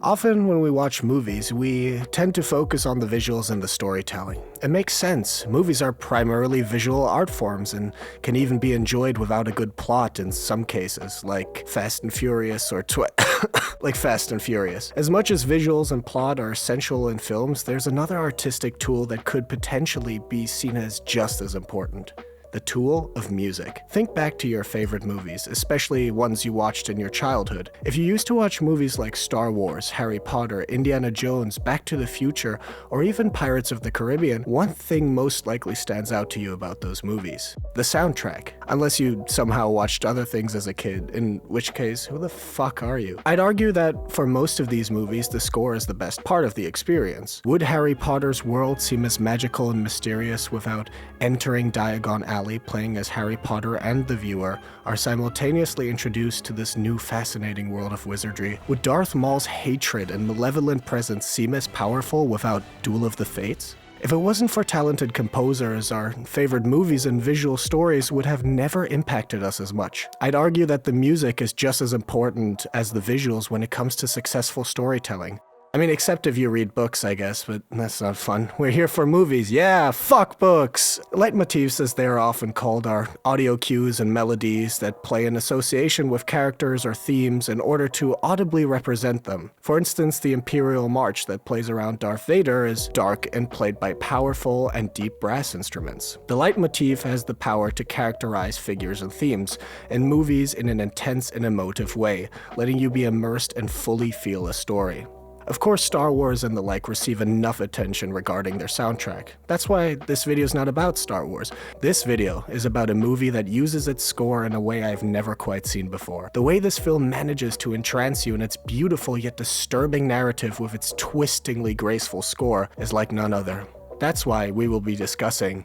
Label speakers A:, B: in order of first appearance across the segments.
A: Often when we watch movies, we tend to focus on the visuals and the storytelling. It makes sense. Movies are primarily visual art forms and can even be enjoyed without a good plot in some cases, like Fast and Furious or like Fast and Furious. As much as visuals and plot are essential in films, there's another artistic tool that could potentially be seen as just as important. The tool of music. Think back to your favorite movies, especially ones you watched in your childhood. If you used to watch movies like Star Wars, Harry Potter, Indiana Jones, Back to the Future, or even Pirates of the Caribbean, one thing most likely stands out to you about those movies: the soundtrack. Unless you somehow watched other things as a kid, in which case, who the fuck are you? I'd argue that for most of these movies, the score is the best part of the experience. Would Harry Potter's world seem as magical and mysterious without entering Diagon Alley, playing as Harry Potter, and the viewer are simultaneously introduced to this new fascinating world of wizardry? Would Darth Maul's hatred and malevolent presence seem as powerful without Duel of the Fates? If it wasn't for talented composers, our favorite movies and visual stories would have never impacted us as much. I'd argue that the music is just as important as the visuals when it comes to successful storytelling. I mean, except if you read books, I guess, but that's not fun. We're here for movies. Yeah, fuck books! Leitmotifs, as they are often called, are audio cues and melodies that play in association with characters or themes in order to audibly represent them. For instance, the Imperial March that plays around Darth Vader is dark and played by powerful and deep brass instruments. The leitmotif has the power to characterize figures and themes in movies in an intense and emotive way, letting you be immersed and fully feel a story. Of course, Star Wars and the like receive enough attention regarding their soundtrack. That's why this video is not about Star Wars. This video is about a movie that uses its score in a way I've never quite seen before. The way this film manages to entrance you in its beautiful yet disturbing narrative with its twistingly graceful score is like none other. That's why we will be discussing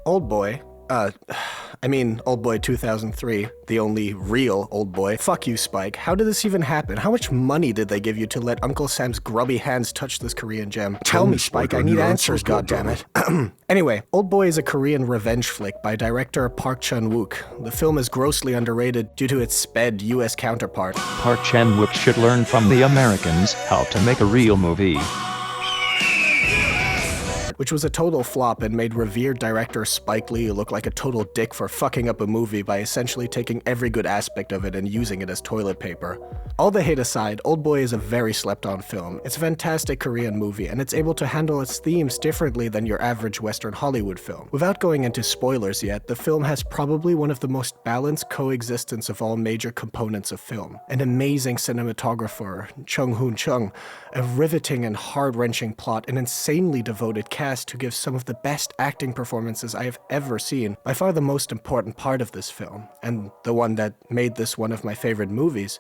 A: Oldboy. Oldboy 2003, the only real Oldboy. Fuck you, Spike. How did this even happen? How much money did they give you to let Uncle Sam's grubby hands touch this Korean gem? Tell me, Spike, I need answers, goddammit. Anyway, Oldboy is a Korean revenge flick by director Park Chan-wook. The film is grossly underrated due to its sped US counterpart.
B: Park Chan-wook should learn from the Americans how to make a real movie,
A: which was a total flop and made revered director Spike Lee look like a total dick for fucking up a movie by essentially taking every good aspect of it and using it as toilet paper. All the hate aside, Oldboy is a very slept-on film. It's a fantastic Korean movie, and it's able to handle its themes differently than your average Western Hollywood film. Without going into spoilers yet, the film has probably one of the most balanced coexistence of all major components of film. An amazing cinematographer, Chung Hoon Chung, a riveting and heart-wrenching plot, an insanely devoted cast who gives some of the best acting performances I have ever seen. By far the most important part of this film, and the one that made this one of my favorite movies,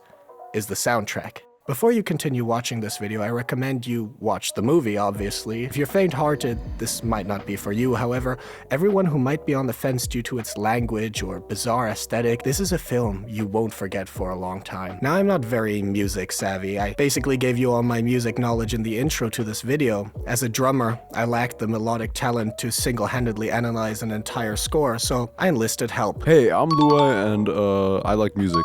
A: is the soundtrack. Before you continue watching this video, I recommend you watch the movie, obviously. If you're faint-hearted, this might not be for you. However, everyone who might be on the fence due to its language or bizarre aesthetic, this is a film you won't forget for a long time. Now, I'm not very music savvy. I basically gave you all my music knowledge in the intro to this video. As a drummer, I lacked the melodic talent to single-handedly analyze an entire score, so I enlisted help.
C: Hey, I'm Luay, and I like music.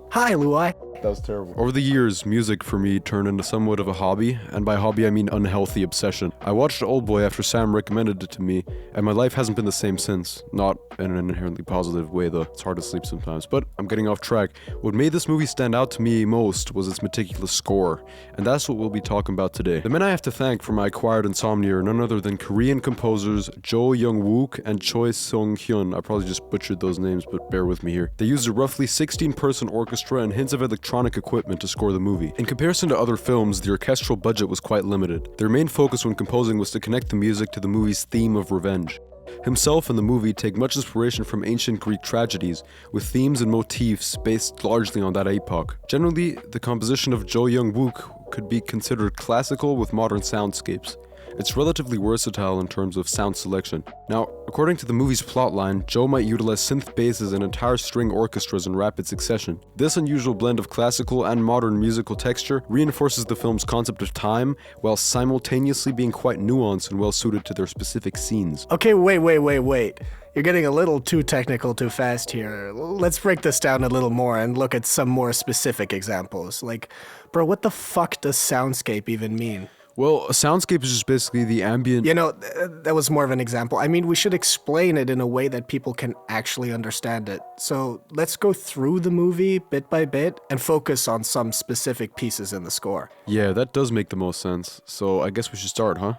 A: Hi, Luay.
D: That was terrible.
C: Over the years, music for me turned into somewhat of a hobby, and by hobby I mean unhealthy obsession. I watched Oldboy after Sam recommended it to me, and my life hasn't been the same since. Not in an inherently positive way, though. It's hard to sleep sometimes, but I'm getting off track. What made this movie stand out to me most was its meticulous score, and that's what we'll be talking about today. The men I have to thank for my acquired insomnia are none other than Korean composers Jo Yeong-wook and Choi Sung-hyun. I probably just butchered those names, but bear with me here. They used a roughly 16-person orchestra and hints of electronic equipment to score the movie. In comparison to other films, the orchestral budget was quite limited. Their main focus when composing was to connect the music to the movie's theme of revenge. Himself and the movie take much inspiration from ancient Greek tragedies, with themes and motifs based largely on that epoch. Generally, the composition of Jo Yeong-wook could be considered classical with modern soundscapes. It's relatively versatile in terms of sound selection. Now, according to the movie's plotline, Jo might utilize synth basses and entire string orchestras in rapid succession. This unusual blend of classical and modern musical texture reinforces the film's concept of time, while simultaneously being quite nuanced and well suited to their specific scenes.
A: Okay, wait. You're getting a little too technical too fast here. Let's break this down a little more and look at some more specific examples. Like, bro, what the fuck does soundscape even mean?
C: Well, a soundscape is just basically the ambient...
A: You know, that was more of an example. I mean, we should explain it in a way that people can actually understand it. So let's go through the movie bit by bit and focus on some specific pieces in the score.
C: Yeah, that does make the most sense. So I guess we should start, huh?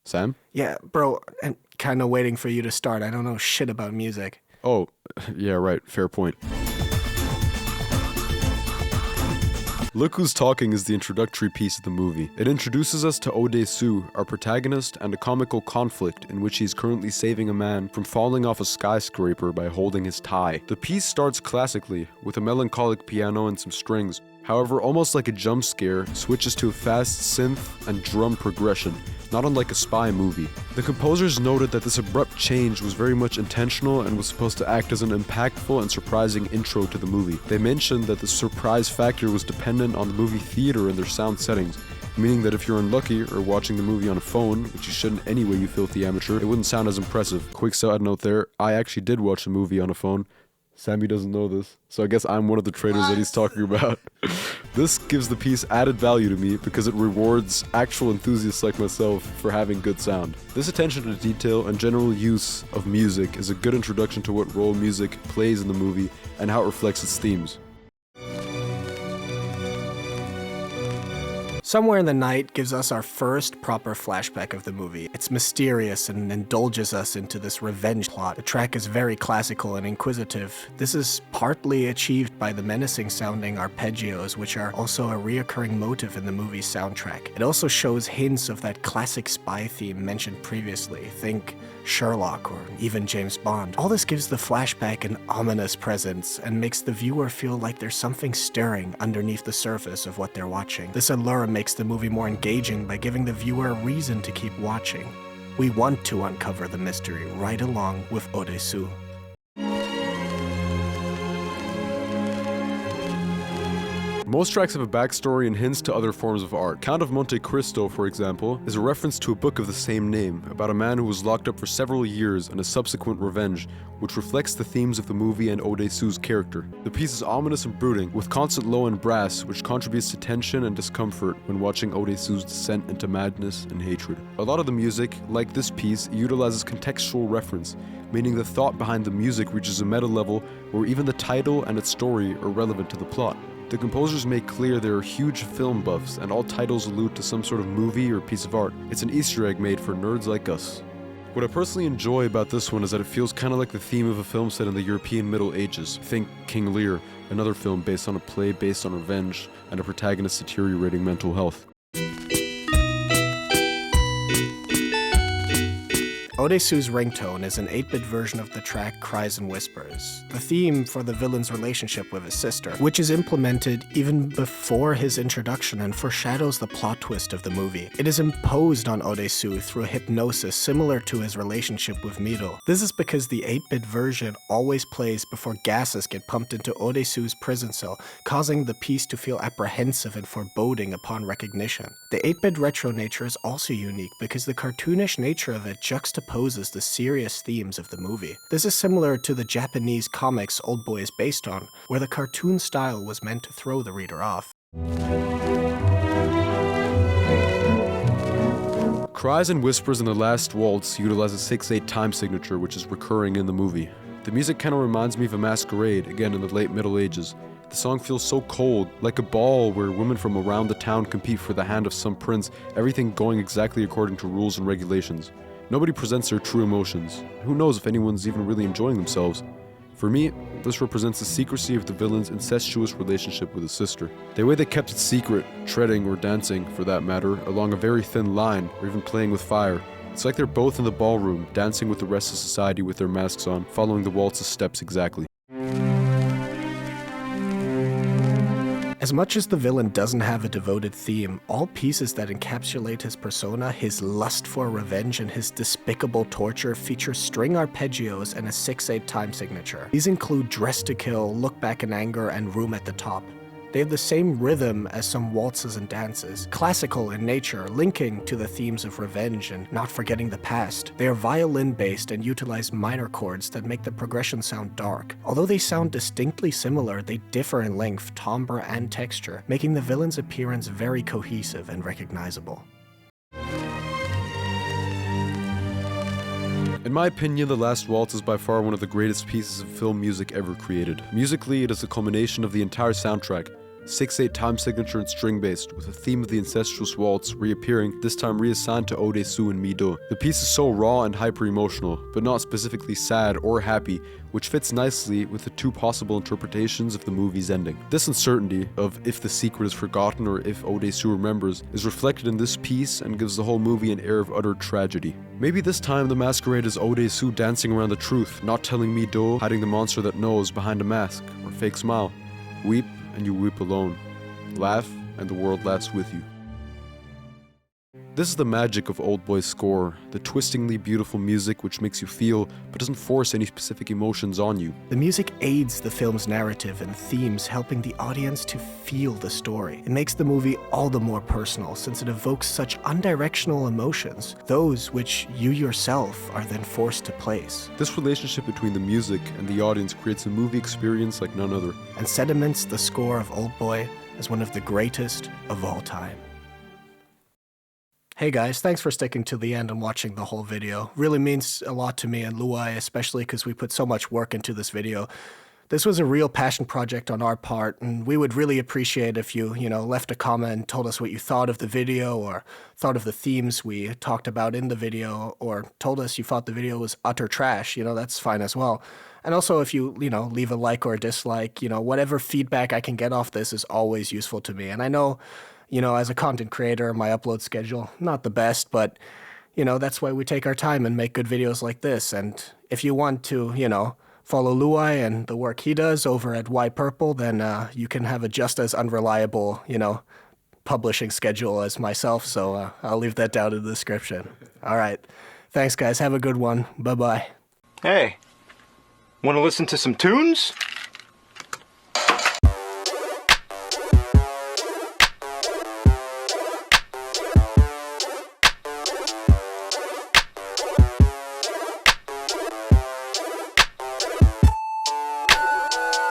C: Sam?
A: Yeah, bro, I'm kind of waiting for you to start. I don't know shit about music.
C: Oh, yeah, right. Fair point. Look Who's Talking is the introductory piece of the movie. It introduces us to Ode-soo, our protagonist, and a comical conflict in which he's currently saving a man from falling off a skyscraper by holding his tie. The piece starts classically, with a melancholic piano and some strings. However, almost like a jump scare, switches to a fast synth and drum progression, not unlike a spy movie. The composers noted that this abrupt change was very much intentional and was supposed to act as an impactful and surprising intro to the movie. They mentioned that the surprise factor was dependent on the movie theater and their sound settings, meaning that if you're unlucky or watching the movie on a phone, which you shouldn't anyway, you filthy amateur, it wouldn't sound as impressive. Quick side note there, I actually did watch the movie on a phone. Sammy doesn't know this, so I guess I'm one of the traitors that he's talking about. This gives the piece added value to me because it rewards actual enthusiasts like myself for having good sound. This attention to detail and general use of music is a good introduction to what role music plays in the movie and how it reflects its themes.
A: Somewhere in the Night gives us our first proper flashback of the movie. It's mysterious and indulges us into this revenge plot. The track is very classical and inquisitive. This is partly achieved by the menacing sounding arpeggios, which are also a reoccurring motive in the movie's soundtrack. It also shows hints of that classic spy theme mentioned previously. Think Sherlock or even James Bond. All this gives the flashback an ominous presence and makes the viewer feel like there's something stirring underneath the surface of what they're watching. This allure makes the movie more engaging by giving the viewer a reason to keep watching. We want to uncover the mystery right along with Ode-soo.
C: Most tracks have a backstory and hints to other forms of art. Count of Monte Cristo, for example, is a reference to a book of the same name, about a man who was locked up for several years and a subsequent revenge, which reflects the themes of the movie and Ode-soo's character. The piece is ominous and brooding, with constant low-end brass, which contributes to tension and discomfort when watching Ode-soo's descent into madness and hatred. A lot of the music, like this piece, utilizes contextual reference, meaning the thought behind the music reaches a meta level where even the title and its story are relevant to the plot. The composers make clear they are huge film buffs, and all titles allude to some sort of movie or piece of art. It's an Easter egg made for nerds like us. What I personally enjoy about this one is that it feels kind of like the theme of a film set in the European Middle Ages. Think King Lear, another film based on a play based on revenge and a protagonist's deteriorating mental health.
A: Ode-soo's ringtone is an 8-bit version of the track Cries and Whispers, the theme for the villain's relationship with his sister, which is implemented even before his introduction and foreshadows the plot twist of the movie. It is imposed on Ode-soo through a hypnosis similar to his relationship with Miro. This is because the 8-bit version always plays before gases get pumped into Ode-soo's prison cell, causing the piece to feel apprehensive and foreboding upon recognition. The 8-bit retro nature is also unique because the cartoonish nature of it juxtaposes the serious themes of the movie. This is similar to the Japanese comics Oldboy is based on, where the cartoon style was meant to throw the reader off.
C: Cries and Whispers in the Last Waltz utilize a 6/8 time signature which is recurring in the movie. The music kind of reminds me of a masquerade, again in the late Middle Ages. The song feels so cold, like a ball where women from around the town compete for the hand of some prince, everything going exactly according to rules and regulations. Nobody presents their true emotions. Who knows if anyone's even really enjoying themselves? For me, this represents the secrecy of the villain's incestuous relationship with his sister. The way they kept it secret, treading or dancing, for that matter, along a very thin line, or even playing with fire, It's like they're both in the ballroom, dancing with the rest of society with their masks on, following the waltz's steps exactly.
A: As much as the villain doesn't have a devoted theme, all pieces that encapsulate his persona, his lust for revenge, and his despicable torture feature string arpeggios and a 6/8 time signature. These include Dress to Kill, Look Back in Anger, and Room at the Top. They have the same rhythm as some waltzes and dances, classical in nature, linking to the themes of revenge and not forgetting the past. They are violin-based and utilize minor chords that make the progression sound dark. Although they sound distinctly similar, they differ in length, timbre, and texture, making the villain's appearance very cohesive and recognizable.
C: In my opinion, The Last Waltz is by far one of the greatest pieces of film music ever created. Musically, it is a culmination of the entire soundtrack, 6/8 time signature and string-based, with a theme of the incestuous waltz reappearing, this time reassigned to Oh Dae-soo and Mi-do. The piece is so raw and hyper-emotional, but not specifically sad or happy, which fits nicely with the two possible interpretations of the movie's ending. This uncertainty of if the secret is forgotten or if Oh Dae-soo remembers is reflected in this piece and gives the whole movie an air of utter tragedy. Maybe this time the masquerade is Oh Dae-soo dancing around the truth, not telling Mi-do, hiding the monster that knows behind a mask or fake smile. Weep and you weep alone. Laugh and the world laughs with you. This is the magic of Oldboy's score, the twistingly beautiful music which makes you feel but doesn't force any specific emotions on you.
A: The music aids the film's narrative and themes, helping the audience to feel the story. It makes the movie all the more personal since it evokes such undirectional emotions, those which you yourself are then forced to place.
C: This relationship between the music and the audience creates a movie experience like none other.
A: And sediments the score of Oldboy as one of the greatest of all time. Hey guys, thanks for sticking to the end and watching the whole video. Really means a lot to me and Luay, especially because we put so much work into this video. This was a real passion project on our part, and we would really appreciate if you left a comment and told us what you thought of the video, or thought of the themes we talked about in the video, or told us you thought the video was utter trash. That's fine as well. And also if you, leave a like or a dislike, whatever feedback I can get off this is always useful to me. And I know, as a content creator, my upload schedule, not the best, but, that's why we take our time and make good videos like this. And if you want to, follow Luay and the work he does over at Why Purple, then you can have a just as unreliable, publishing schedule as myself. So I'll leave that down in the description. All right. Thanks, guys. Have a good one. Bye-bye.
D: Hey, want to listen to some tunes?